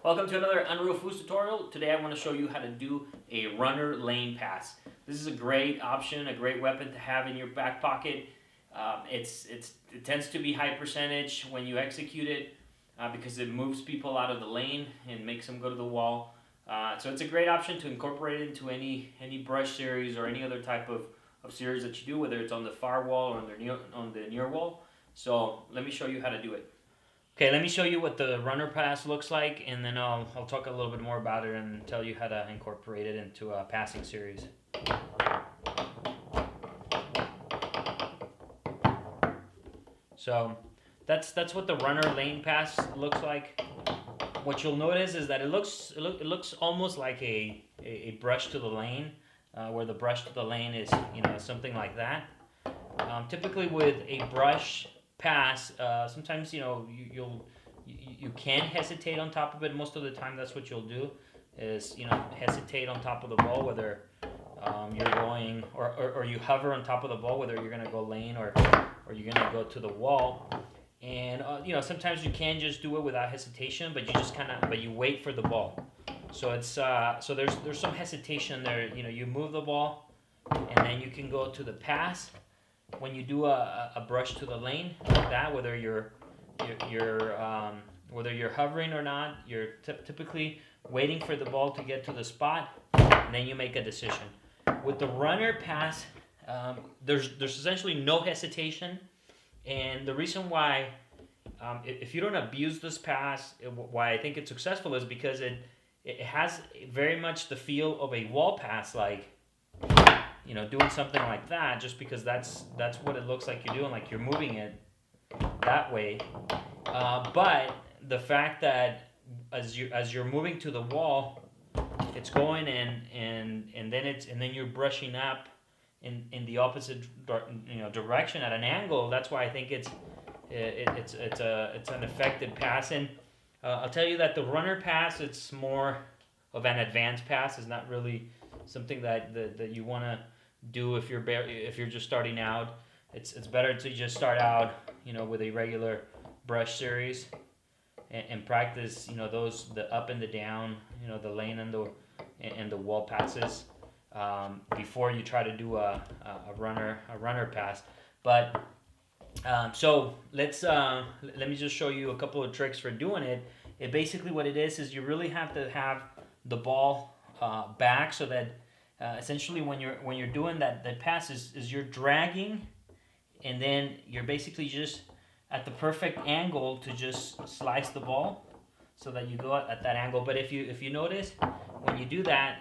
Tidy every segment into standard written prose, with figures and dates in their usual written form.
Welcome to another Unreal Foos tutorial. Today I want to show you how to do a runner lane pass. This is a great option, a great weapon to have in your back pocket. It tends to be high percentage when you execute it because it moves people out of the lane and makes them go to the wall. So it's a great option to incorporate it into any brush series or any other type of series that you do, whether it's on the far wall or on the near wall. So let me show you how to do it. Okay, let me show you what the runner pass looks like, and then I'll talk a little bit more about it and tell you how to incorporate it into a passing series. So that's what the runner lane pass looks like. What you'll notice is that it looks almost like a brush to the lane, where the brush to the lane is something like that. Typically with a brush pass, sometimes you can hesitate on top of it. Most of the time, that's what you'll do is hesitate on top of the ball, whether you're going or you hover on top of the ball, whether you're gonna go lane or you're gonna go to the wall. And sometimes you can just do it without hesitation, but you wait for the ball. So it's so there's some hesitation there. You move the ball, and then you can go to the pass. When you do a brush to the lane like that, whether you're hovering or not, you're typically waiting for the ball to get to the spot, and then you make a decision. With the runner pass, there's essentially no hesitation, and the reason why, if you don't abuse this pass, why I think it's successful is because it has very much the feel of a wall pass, like doing something like that, just because that's what it looks like you're doing, like you're moving it that way. But the fact that as you're moving to the wall, it's going and then you're brushing up in the opposite direction at an angle. That's why I think it's an effective pass. And I'll tell you that the runner pass, it's more of an advanced pass. It's not really something that you want to do if you're just starting out. It's better to just start out with a regular brush series and practice the up and the down, the lane and the wall passes before you try to do a runner pass. But so let me just show you a couple of tricks for doing it. Basically what it is you really have to have the ball back, so that essentially when you're doing that pass is you're dragging, and then you're basically just at the perfect angle to just slice the ball, so that you go at that angle. But if you notice, when you do that,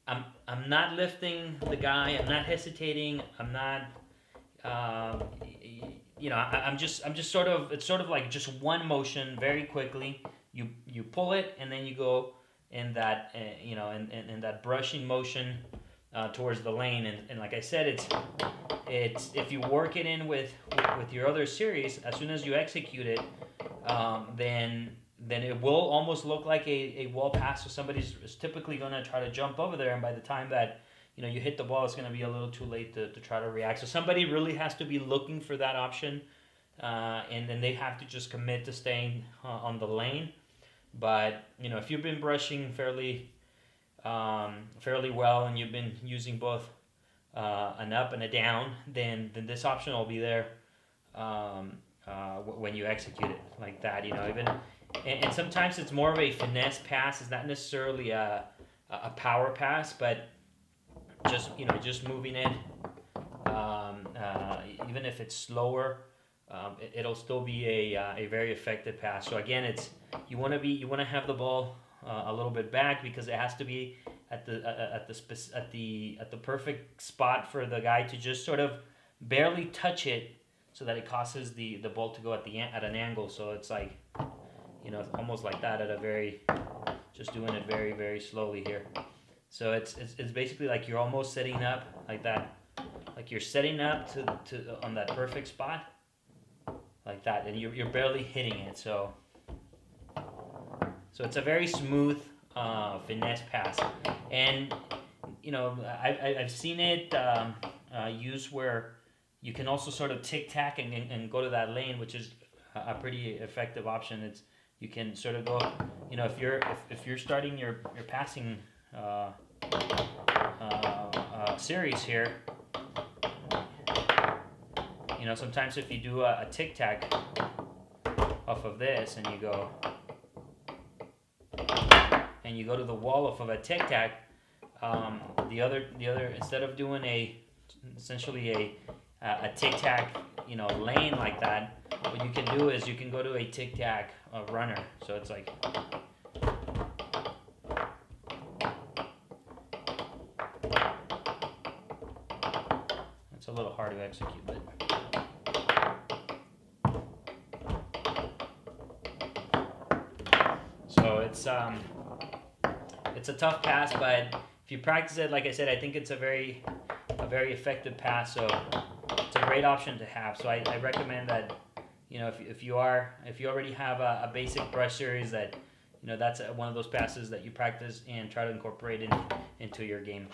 I'm not lifting the guy, I'm not hesitating, I'm not I'm just sort of, it's sort of like just one motion very quickly. You pull it, and then you go in that in that brushing motion towards the lane. And like I said, it's if you work it in with your other series, as soon as you execute it, then it will almost look like a wall pass. So somebody's typically going to try to jump over there, and by the time that you hit the ball, it's going to be a little too late to try to react. So somebody really has to be looking for that option, and then they have to just commit to staying on the lane. But if you've been brushing fairly well, and you've been using both an up and a down, then this option will be there when you execute it like that. Even and sometimes it's more of a finesse pass. It's not necessarily a power pass, but just moving it, even if it's slower, it'll still be a very effective pass. So again, you want to have the ball a little bit back, because it has to be at the perfect spot for the guy to just sort of barely touch it, so that it causes the ball to go at an angle. So it's like almost like that just doing it very, very slowly here. So it's basically like you're almost setting up like that, like you're setting up to on that perfect spot like that, and you're barely hitting it. So it's a very smooth finesse pass. And I've seen it used where you can also sort of tic tac and go to that lane, which is a pretty effective option. It's you can sort of go, if you're starting your passing series here, sometimes if you do a tic tac off of this and you go to the wall off of a tic tac, the other instead of doing essentially a tic tac lane like that, what you can do is you can go to a tic tac runner. So it's like, it's a little hard to execute, but so it's a tough pass, but if you practice it, like I said, I think it's a very effective pass. So it's a great option to have. So I recommend that, if you already have a basic brush series, that that's one of those passes that you practice and try to incorporate into your game.